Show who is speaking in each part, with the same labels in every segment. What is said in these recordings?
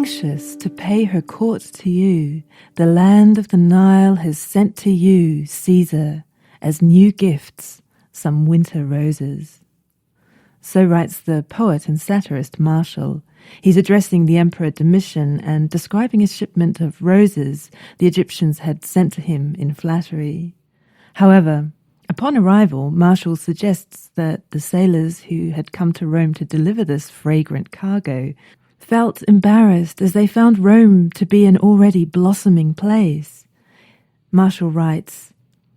Speaker 1: anxious to pay her court to you, the land of the Nile has sent to you, Caesar, as new gifts, some winter roses. So writes the poet and satirist Martial. He's addressing the Emperor Domitian and describing a shipment of roses the Egyptians had sent to him in flattery. However, upon arrival, Martial suggests that the sailors who had come to Rome to deliver this fragrant cargo felt embarrassed as they found Rome to be an already blossoming place. Martial writes,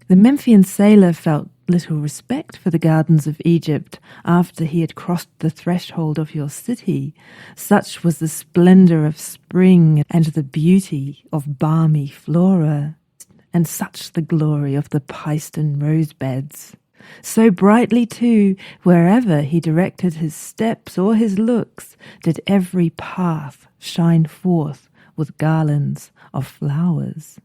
Speaker 1: "The Memphian sailor felt little respect for the gardens of Egypt after he had crossed the threshold of your city. Such was the splendor of spring and the beauty of balmy Flora, and such the glory of the Paestum rose beds. So brightly, too, wherever he directed his steps or his looks, did every path shine forth with garlands of flowers."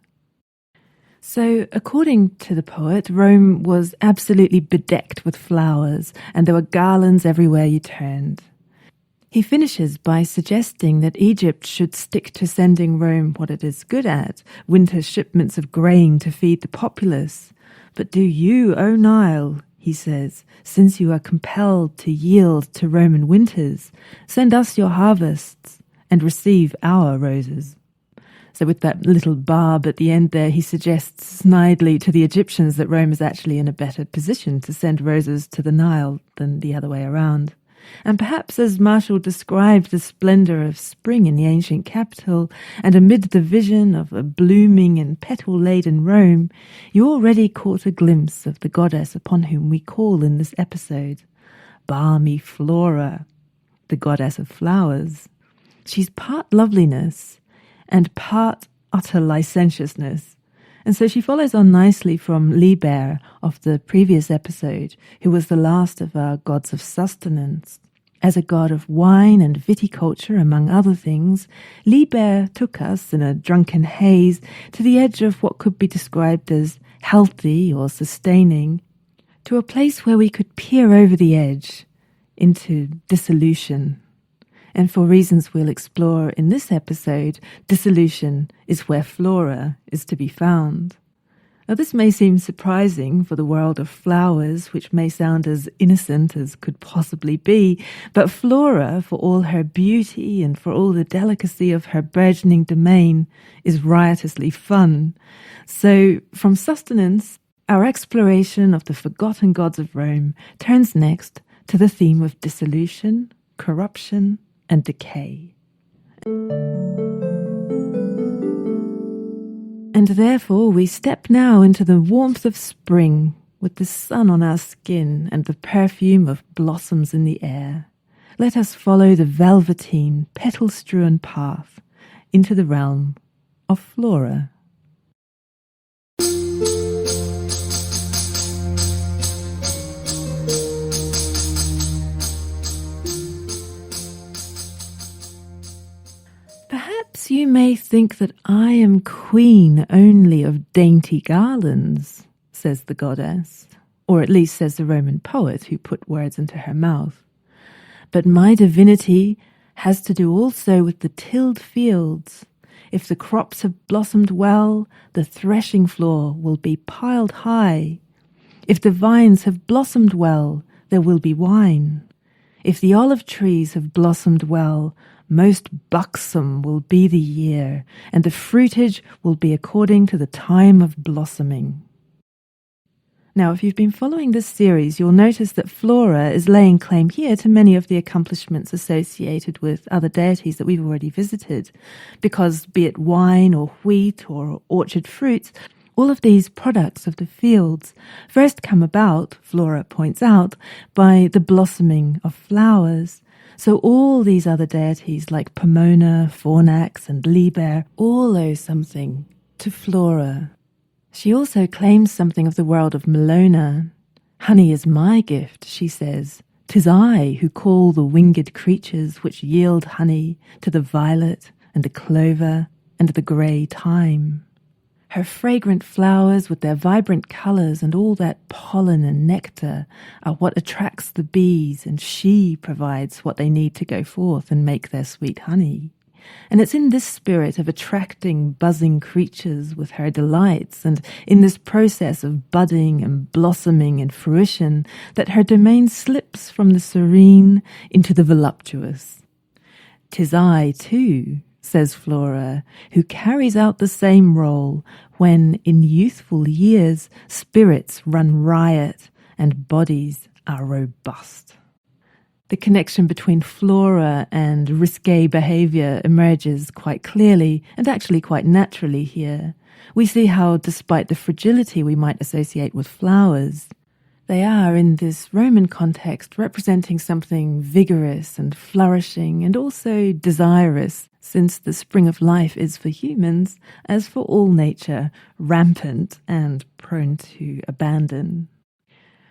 Speaker 1: So, according to the poet, Rome was absolutely bedecked with flowers, and there were garlands everywhere you turned. He finishes by suggesting that Egypt should stick to sending Rome what it is good at, winter shipments of grain to feed the populace. "But do you, O Nile," he says, "since you are compelled to yield to Roman winters, send us your harvests and receive our roses." So with that little barb at the end there, he suggests snidely to the Egyptians that Rome is actually in a better position to send roses to the Nile than the other way around. And perhaps as Martial described the splendor of spring in the ancient capital, and amid the vision of a blooming and petal-laden Rome, you already caught a glimpse of the goddess upon whom we call in this episode, balmy Flora, the goddess of flowers. She's part loveliness and part utter licentiousness. And so she follows on nicely from Liber of the previous episode, who was the last of our gods of sustenance. As a god of wine and viticulture, among other things, Liber took us in a drunken haze to the edge of what could be described as healthy or sustaining, to a place where we could peer over the edge into dissolution. And for reasons we'll explore in this episode, dissolution is where Flora is to be found. Now, this may seem surprising for the world of flowers, which may sound as innocent as could possibly be, but Flora, for all her beauty and for all the delicacy of her burgeoning domain, is riotously fun. So, from sustenance, our exploration of the forgotten gods of Rome turns next to the theme of dissolution, corruption, and decay. And therefore we step now into the warmth of spring, with the sun on our skin and the perfume of blossoms in the air. Let us follow the velveteen, petal-strewn path into the realm of Flora. Perhaps you may think that I am queen only of dainty garlands, says the goddess, or at least says the Roman poet who put words into her mouth. But my divinity has to do also with the tilled fields. If the crops have blossomed well, the threshing floor will be piled high. If the vines have blossomed well, there will be wine. If the olive trees have blossomed well, most buxom will be the year, and the fruitage will be according to the time of blossoming. Now, if you've been following this series, you'll notice that Flora is laying claim here to many of the accomplishments associated with other deities that we've already visited, because be it wine or wheat or orchard fruits, all of these products of the fields first come about, Flora points out, by the blossoming of flowers. So all these other deities like Pomona, Fornax, and Liber all owe something to Flora. She also claims something of the world of Mellona. Honey is my gift, she says. 'Tis I who call the winged creatures which yield honey to the violet and the clover and the grey thyme. Her fragrant flowers with their vibrant colours and all that pollen and nectar are what attracts the bees, and she provides what they need to go forth and make their sweet honey. And it's in this spirit of attracting buzzing creatures with her delights, and in this process of budding and blossoming and fruition, that her domain slips from the serene into the voluptuous. "'Tis I, too," says Flora, "who carries out the same role when, in youthful years, spirits run riot and bodies are robust." The connection between Flora and risque behaviour emerges quite clearly and actually quite naturally here. We see how, despite the fragility we might associate with flowers, they are, in this Roman context, representing something vigorous and flourishing and also desirous, since the spring of life is for humans, as for all nature, rampant and prone to abandon.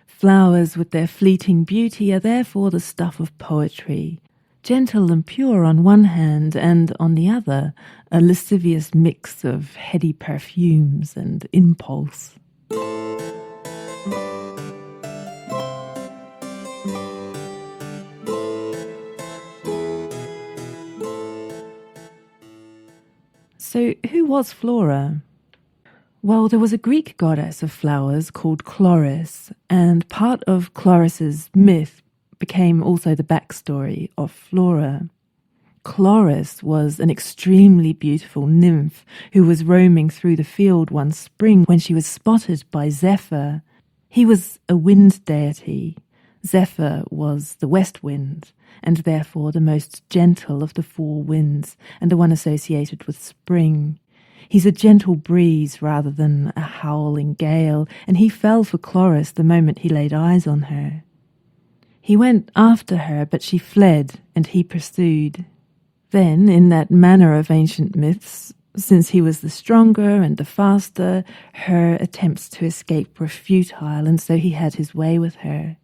Speaker 1: Flowers with their fleeting beauty are therefore the stuff of poetry, gentle and pure on one hand, and on the other, a lascivious mix of heady perfumes and impulse. So, who was Flora? Well, there was a Greek goddess of flowers called Chloris, and part of Chloris's myth became also the backstory of Flora. Chloris was an extremely beautiful nymph who was roaming through the field one spring when she was spotted by Zephyr. He was a wind deity. Zephyr was the west wind, and therefore the most gentle of the four winds, and the one associated with spring. He's a gentle breeze rather than a howling gale, and he fell for Chloris the moment he laid eyes on her. He went after her, but she fled, and he pursued. Then, in that manner of ancient myths, since he was the stronger and the faster, her attempts to escape were futile, and so he had his way with her.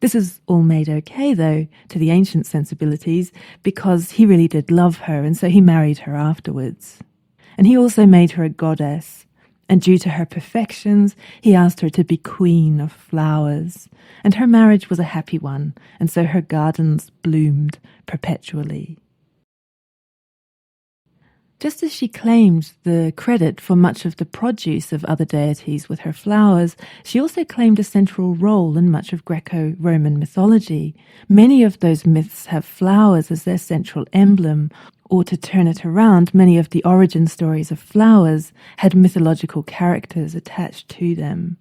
Speaker 1: This is all made okay, though, to the ancient sensibilities, because he really did love her, and so he married her afterwards. And he also made her a goddess, and due to her perfections, he asked her to be queen of flowers, and her marriage was a happy one, and so her gardens bloomed perpetually. Just as she claimed the credit for much of the produce of other deities with her flowers, she also claimed a central role in much of Greco-Roman mythology. Many of those myths have flowers as their central emblem, or to turn it around, many of the origin stories of flowers had mythological characters attached to them.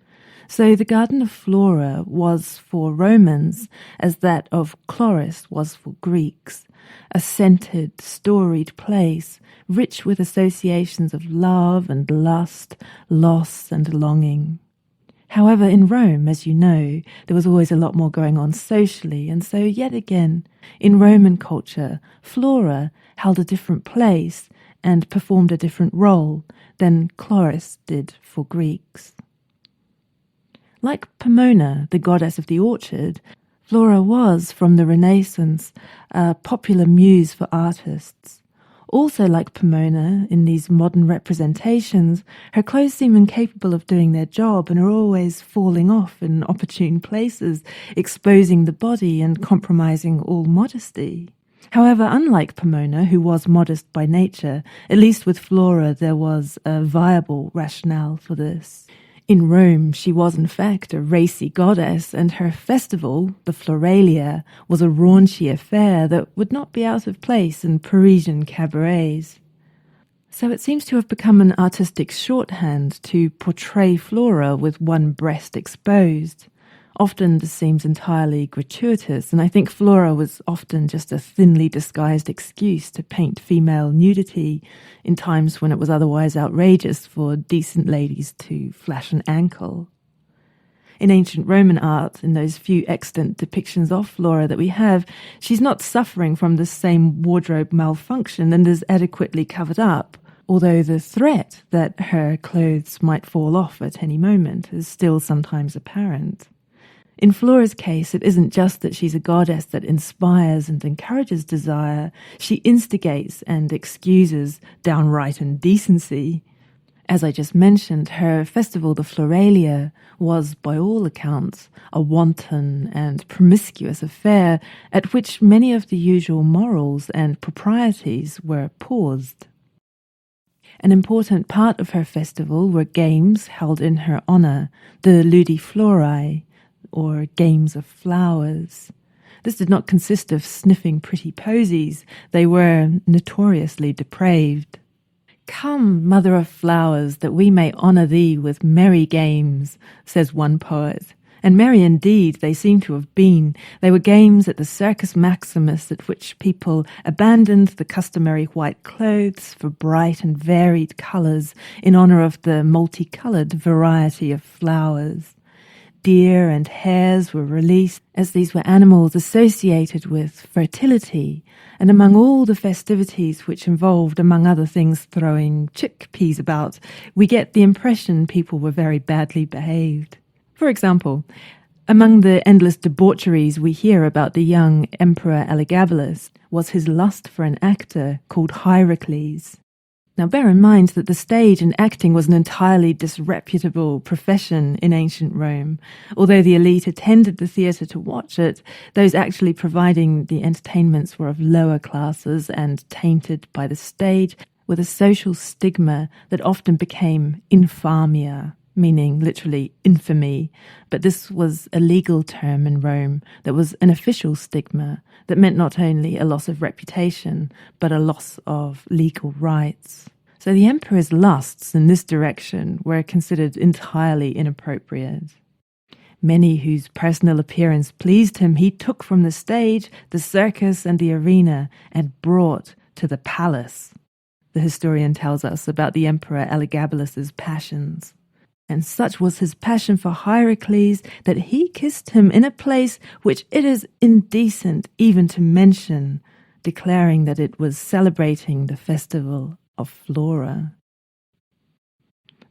Speaker 1: So the Garden of Flora was for Romans as that of Chloris was for Greeks, a scented, storied place, rich with associations of love and lust, loss and longing. However, in Rome, as you know, there was always a lot more going on socially, and so yet again, in Roman culture, Flora held a different place and performed a different role than Chloris did for Greeks. Like Pomona, the goddess of the orchard, Flora was, from the Renaissance, a popular muse for artists. Also like Pomona, in these modern representations, her clothes seem incapable of doing their job and are always falling off in opportune places, exposing the body and compromising all modesty. However, unlike Pomona, who was modest by nature, at least with Flora there was a viable rationale for this. In Rome, she was in fact a racy goddess, and her festival, the Floralia, was a raunchy affair that would not be out of place in Parisian cabarets. So it seems to have become an artistic shorthand to portray Flora with one breast exposed. Often this seems entirely gratuitous, and I think Flora was often just a thinly disguised excuse to paint female nudity in times when it was otherwise outrageous for decent ladies to flash an ankle. In ancient Roman art, in those few extant depictions of Flora that we have, she's not suffering from the same wardrobe malfunction and is adequately covered up, although the threat that her clothes might fall off at any moment is still sometimes apparent. In Flora's case, it isn't just that she's a goddess that inspires and encourages desire, she instigates and excuses downright indecency. As I just mentioned, her festival, the Floralia, was, by all accounts, a wanton and promiscuous affair at which many of the usual morals and proprieties were paused. An important part of her festival were games held in her honour, the Ludi Florae, or Games of Flowers. This did not consist of sniffing pretty posies. They were notoriously depraved. "Come, mother of flowers, that we may honour thee with merry games," says one poet. And merry indeed they seem to have been. They were games at the Circus Maximus at which people abandoned the customary white clothes for bright and varied colours in honour of the multicoloured variety of flowers. Deer and hares were released, as these were animals associated with fertility, and among all the festivities which involved, among other things, throwing chickpeas about, we get the impression people were very badly behaved. For example, among the endless debaucheries we hear about the young Emperor Elagabalus was his lust for an actor called Hierocles. Now bear in mind that the stage and acting was an entirely disreputable profession in ancient Rome. Although the elite attended the theatre to watch it, those actually providing the entertainments were of lower classes and tainted by the stage with a social stigma that often became infamia, meaning literally infamy. But this was a legal term in Rome that was an official stigma that meant not only a loss of reputation, but a loss of legal rights. So the emperor's lusts in this direction were considered entirely inappropriate. Many whose personal appearance pleased him he took from the stage, the circus, and the arena, and brought to the palace. The historian tells us about the emperor Elagabalus's passions. And such was his passion for Hierocles that he kissed him in a place which it is indecent even to mention, declaring that it was celebrating the festival of Flora.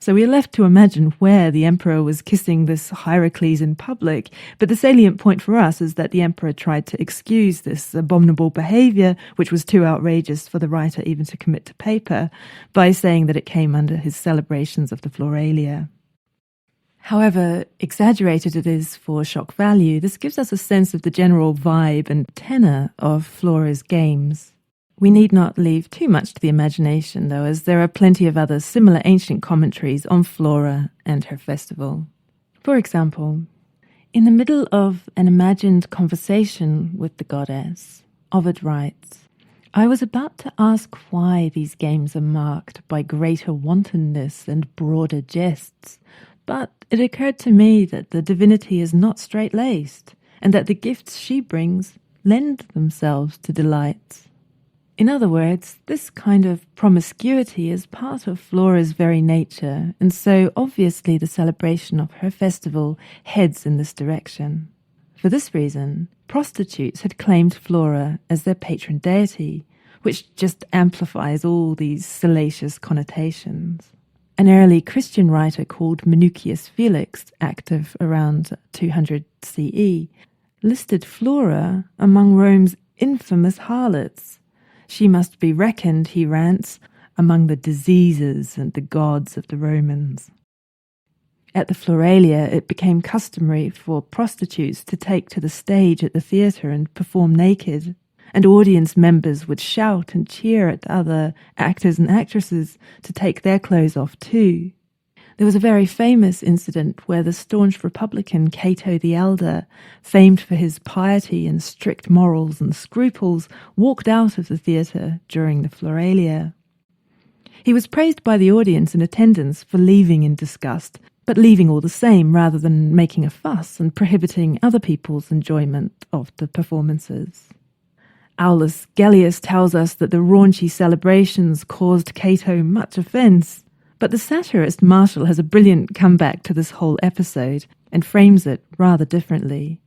Speaker 1: So we are left to imagine where the emperor was kissing this Hierocles in public, but the salient point for us is that the emperor tried to excuse this abominable behaviour, which was too outrageous for the writer even to commit to paper, by saying that it came under his celebrations of the Floralia. However exaggerated it is for shock value, this gives us a sense of the general vibe and tenor of Flora's games. We need not leave too much to the imagination, though, as there are plenty of other similar ancient commentaries on Flora and her festival. For example, in the middle of an imagined conversation with the goddess, Ovid writes, "I was about to ask why these games are marked by greater wantonness and broader jests, but it occurred to me that the divinity is not straight-laced, and that the gifts she brings lend themselves to delights." In other words, this kind of promiscuity is part of Flora's very nature, and so obviously the celebration of her festival heads in this direction. For this reason, prostitutes had claimed Flora as their patron deity, which just amplifies all these salacious connotations. An early Christian writer called Minucius Felix, active around 200 CE, listed Flora among Rome's infamous harlots. She must be reckoned, he rants, among the diseases and the gods of the Romans. At the Floralia, it became customary for prostitutes to take to the stage at the theatre and perform naked, and audience members would shout and cheer at other actors and actresses to take their clothes off too. There was a very famous incident where the staunch Republican Cato the Elder, famed for his piety and strict morals and scruples, walked out of the theatre during the Floralia. He was praised by the audience in attendance for leaving in disgust, but leaving all the same rather than making a fuss and prohibiting other people's enjoyment of the performances. Aulus Gellius tells us that the raunchy celebrations caused Cato much offence, but the satirist Martial has a brilliant comeback to this whole episode and frames it rather differently.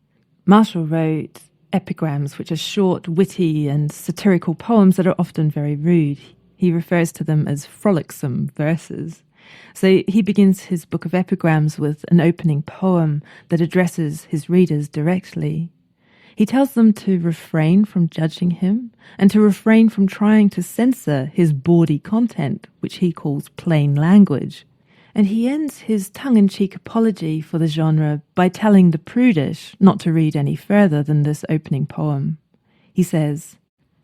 Speaker 1: Martial wrote epigrams, which are short, witty, and satirical poems that are often very rude. He refers to them as frolicsome verses. So he begins his book of epigrams with an opening poem that addresses his readers directly. He tells them to refrain from judging him and to refrain from trying to censor his bawdy content, which he calls plain language. And he ends his tongue-in-cheek apology for the genre by telling the prudish not to read any further than this opening poem. He says,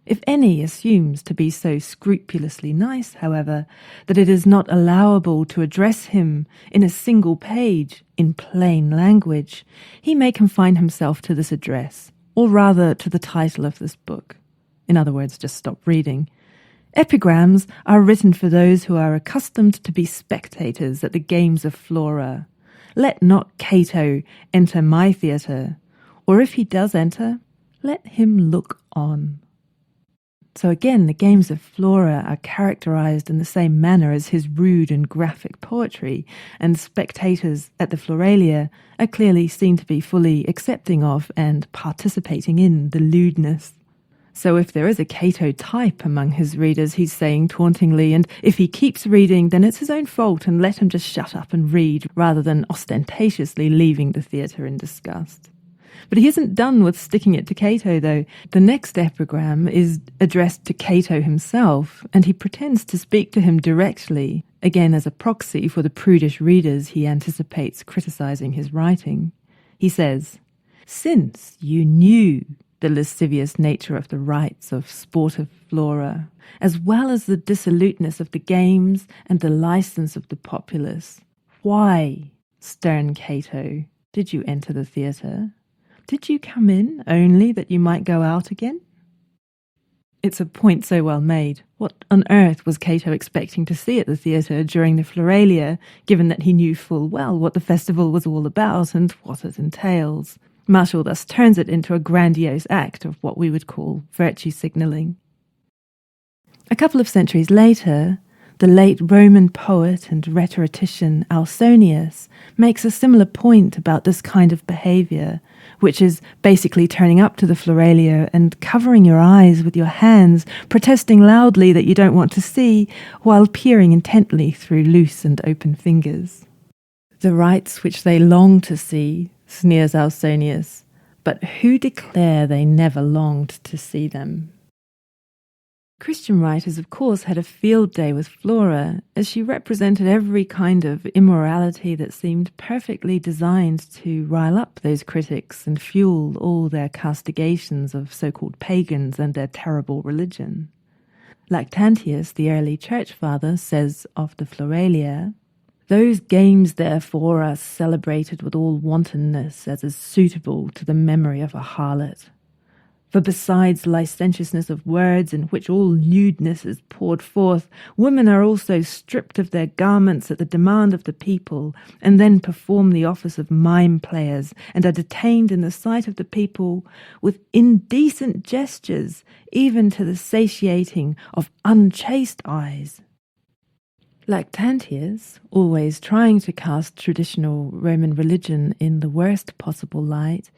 Speaker 1: "If any assumes to be so scrupulously nice, however, that it is not allowable to address him in a single page in plain language, he may confine himself to this address, or rather to the title of this book." In other words, just stop reading. Epigrams are written for those who are accustomed to be spectators at the games of Flora. Let not Cato enter my theatre, or if he does enter, let him look on. So again, the games of Flora are characterized in the same manner as his rude and graphic poetry, and spectators at the Floralia are clearly seen to be fully accepting of and participating in the lewdness. So if there is a Cato type among his readers, he's saying tauntingly, and if he keeps reading, then it's his own fault and let him just shut up and read, rather than ostentatiously leaving the theatre in disgust. But he isn't done with sticking it to Cato, though. The next epigram is addressed to Cato himself, and he pretends to speak to him directly, again as a proxy for the prudish readers he anticipates criticizing his writing. He says, "Since you knew the lascivious nature of the rites of sportive Flora, as well as the dissoluteness of the games and the license of the populace, why, stern Cato, did you enter the theatre? Did you come in only that you might go out again?" It's a point so well made. What on earth was Cato expecting to see at the theatre during the Floralia, given that he knew full well what the festival was all about and what it entails? Martial thus turns it into a grandiose act of what we would call virtue signalling. A couple of centuries later, the late Roman poet and rhetorician Ausonius makes a similar point about this kind of behaviour, which is basically turning up to the Floralia and covering your eyes with your hands, protesting loudly that you don't want to see, while peering intently through loose and open fingers. "The rites which they long to see," sneers Ausonius, "but who declare they never longed to see them?" Christian writers, of course, had a field day with Flora, as she represented every kind of immorality that seemed perfectly designed to rile up those critics and fuel all their castigations of so-called pagans and their terrible religion. Lactantius, the early church father, says of the Floralia, "Those games, therefore, are celebrated with all wantonness as is suitable to the memory of a harlot. For besides licentiousness of words, in which all lewdness is poured forth, women are also stripped of their garments at the demand of the people, and then perform the office of mime players, and are detained in the sight of the people with indecent gestures, even to the satiating of unchaste eyes." Lactantius, always trying to cast traditional Roman religion in the worst possible light,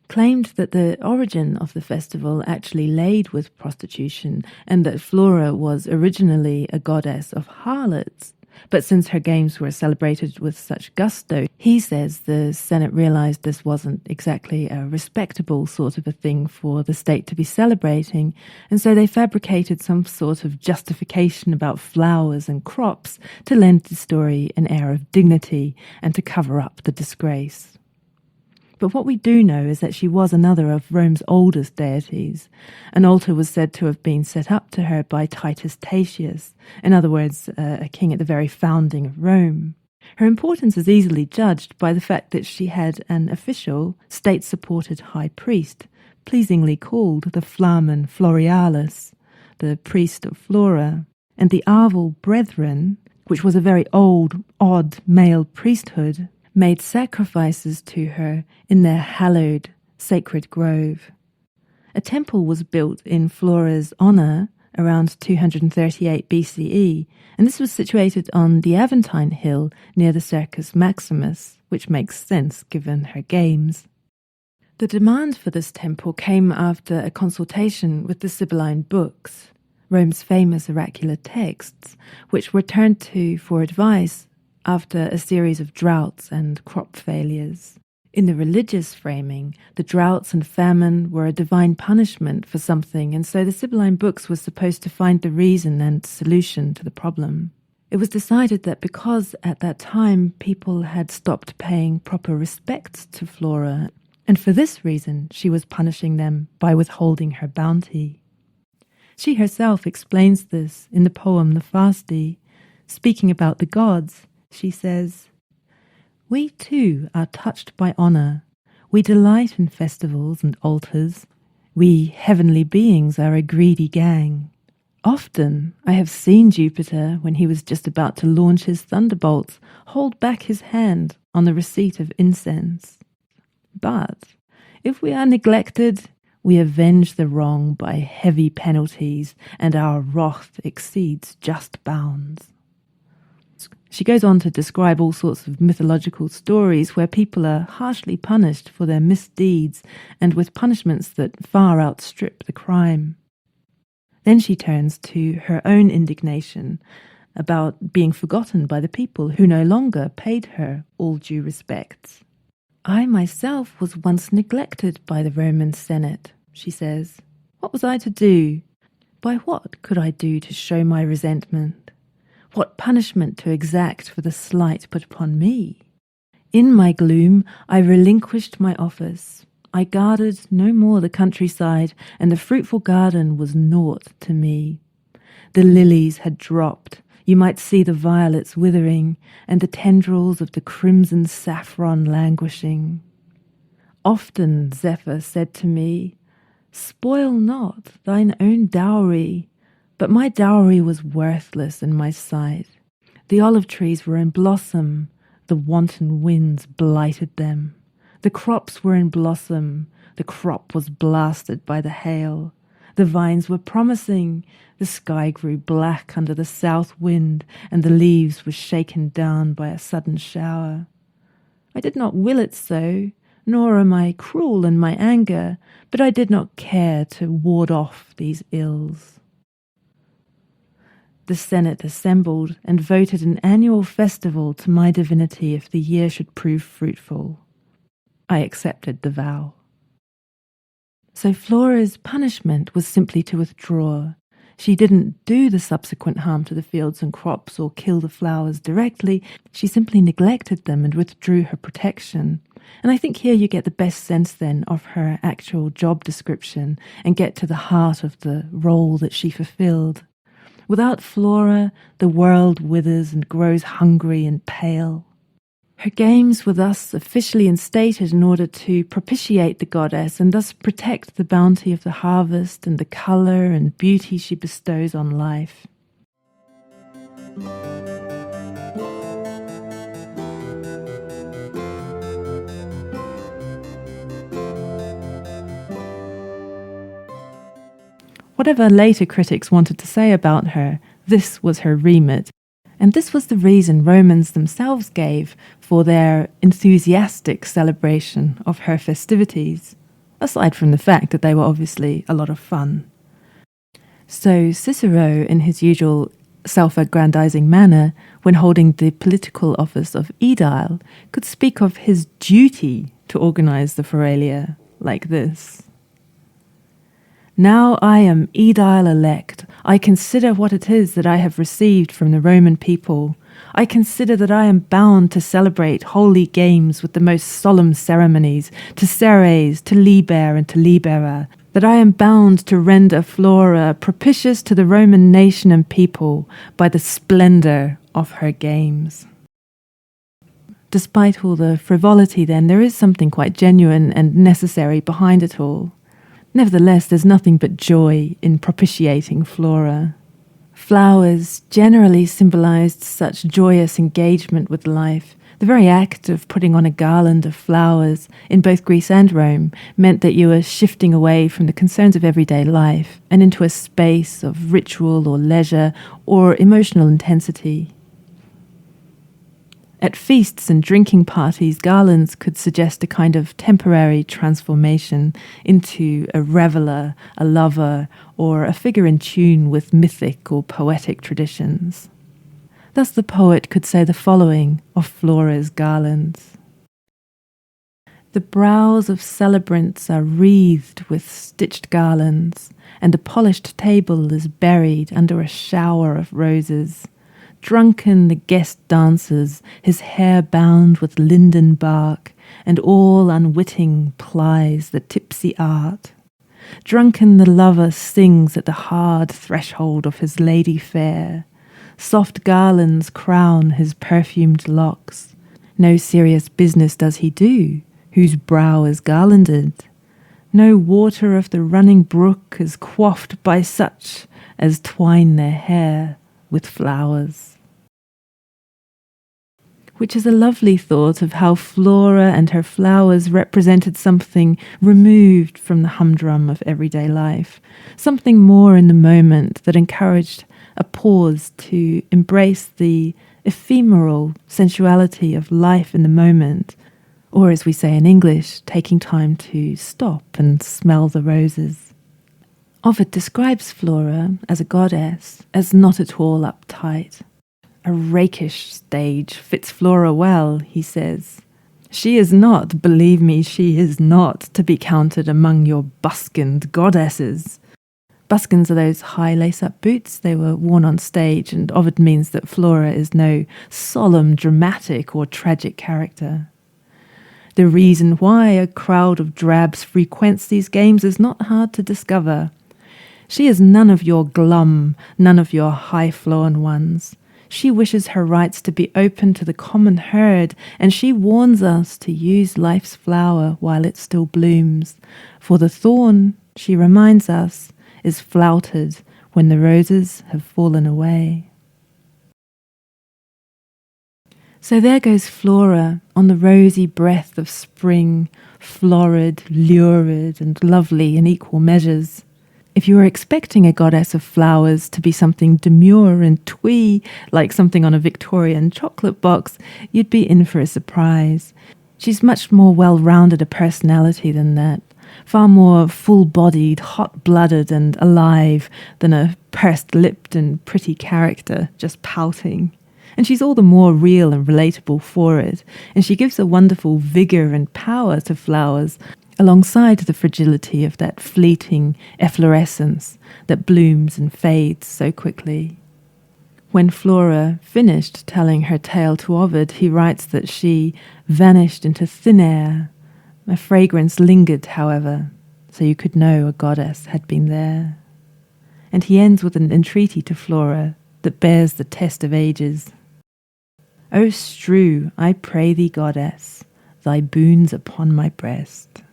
Speaker 1: claimed that the origin of the festival actually laid with prostitution and that Flora was originally a goddess of harlots. But since her games were celebrated with such gusto, he says the Senate realized this wasn't exactly a respectable sort of a thing for the state to be celebrating, and so they fabricated some sort of justification about flowers and crops to lend the story an air of dignity and to cover up the disgrace. But what we do know is that she was another of Rome's oldest deities. An altar was said to have been set up to her by Titus Tatius, in other words, a king at the very founding of Rome. Her importance is easily judged by the fact that she had an official, state-supported high priest, pleasingly called the Flamen Florialis, the priest of Flora, and the Arval Brethren, which was a very old, odd male priesthood, made sacrifices to her in their hallowed sacred grove. A temple was built in Flora's honour around 238 BCE, and this was situated on the Aventine Hill near the Circus Maximus, which makes sense given her games. The demand for this temple came after a consultation with the Sibylline books, Rome's famous oracular texts, which were turned to for advice after a series of droughts and crop failures. In the religious framing, the droughts and famine were a divine punishment for something, and so the Sibylline books were supposed to find the reason and solution to the problem. It was decided that because at that time people had stopped paying proper respects to Flora, and for this reason she was punishing them by withholding her bounty. She herself explains this in the poem The Fasti. Speaking about the gods, she says, "We too are touched by honour. We delight in festivals and altars. We heavenly beings are a greedy gang. Often I have seen Jupiter, when he was just about to launch his thunderbolts, hold back his hand on the receipt of incense. But if we are neglected, we avenge the wrong by heavy penalties, and our wrath exceeds just bounds." She goes on to describe all sorts of mythological stories where people are harshly punished for their misdeeds and with punishments that far outstrip the crime. Then she turns to her own indignation about being forgotten by the people who no longer paid her all due respects. "I myself was once neglected by the Roman Senate," she says. "What was I to do? By what could I do to show my resentment? What punishment to exact for the slight put upon me? In my gloom I relinquished my office. I guarded no more the countryside, and the fruitful garden was naught to me. The lilies had dropped, you might see the violets withering, and the tendrils of the crimson saffron languishing. Often Zephyr said to me, 'Spoil not thine own dowry,' but my dowry was worthless in my sight. The olive trees were in blossom, the wanton winds blighted them. The crops were in blossom, the crop was blasted by the hail. The vines were promising, the sky grew black under the south wind, and the leaves were shaken down by a sudden shower. I did not will it so, nor am I cruel in my anger, but I did not care to ward off these ills." The Senate assembled and voted an annual festival to my divinity if the year should prove fruitful. I accepted the vow. So Flora's punishment was simply to withdraw. She didn't do the subsequent harm to the fields and crops or kill the flowers directly. She simply neglected them and withdrew her protection. And I think here you get the best sense then of her actual job description and get to the heart of the role that she fulfilled. Without Flora, the world withers and grows hungry and pale. Her games were thus officially instated in order to propitiate the goddess and thus protect the bounty of the harvest and the colour and beauty she bestows on life. Whatever later critics wanted to say about her, this was her remit. And this was the reason Romans themselves gave for their enthusiastic celebration of her festivities, aside from the fact that they were obviously a lot of fun. So Cicero, in his usual self-aggrandizing manner, when holding the political office of aedile, could speak of his duty to organize the Feralia like this. "Now I am aedile elect. I consider what it is that I have received from the Roman people. I consider that I am bound to celebrate holy games with the most solemn ceremonies, to Ceres, to Liber, and to Libera, that I am bound to render Flora propitious to the Roman nation and people by the splendour of her games." Despite all the frivolity then, there is something quite genuine and necessary behind it all. Nevertheless, there's nothing but joy in propitiating Flora. Flowers generally symbolized such joyous engagement with life. The very act of putting on a garland of flowers in both Greece and Rome meant that you were shifting away from the concerns of everyday life and into a space of ritual or leisure or emotional intensity. At feasts and drinking parties, garlands could suggest a kind of temporary transformation into a reveller, a lover, or a figure in tune with mythic or poetic traditions. Thus the poet could say the following of Flora's garlands. The brows of celebrants are wreathed with stitched garlands, and the polished table is buried under a shower of roses. Drunken the guest dances, his hair bound with linden bark, and all unwitting plies the tipsy art. Drunken the lover sings at the hard threshold of his lady fair. Soft garlands crown his perfumed locks. No serious business does he do, whose brow is garlanded. No water of the running brook is quaffed by such as twine their hair with flowers. Which is a lovely thought of how Flora and her flowers represented something removed from the humdrum of everyday life, something more in the moment that encouraged a pause to embrace the ephemeral sensuality of life in the moment, or as we say in English, taking time to stop and smell the roses. Ovid describes Flora as a goddess, as not at all uptight. A rakish stage fits Flora well, he says. She is not, believe me, she is not to be counted among your buskined goddesses. Buskins are those high lace-up boots. They were worn on stage, and Ovid means that Flora is no solemn, dramatic, or tragic character. The reason why a crowd of drabs frequents these games is not hard to discover. She is none of your glum, none of your high-flown ones. She wishes her rights to be open to the common herd, and she warns us to use life's flower while it still blooms. For the thorn, she reminds us, is flouted when the roses have fallen away. So there goes Flora on the rosy breath of spring, florid, lurid, and lovely in equal measures. If you were expecting a goddess of flowers to be something demure and twee, like something on a Victorian chocolate box, you'd be in for a surprise. She's much more well-rounded a personality than that, far more full-bodied, hot-blooded, and alive than a pursed-lipped and pretty character just pouting. And she's all the more real and relatable for it, and she gives a wonderful vigour and power to flowers, alongside the fragility of that fleeting efflorescence that blooms and fades so quickly. When Flora finished telling her tale to Ovid, he writes that she vanished into thin air. A fragrance lingered, however, so you could know a goddess had been there. And he ends with an entreaty to Flora that bears the test of ages. O strew, I pray thee, goddess, thy boons upon my breast.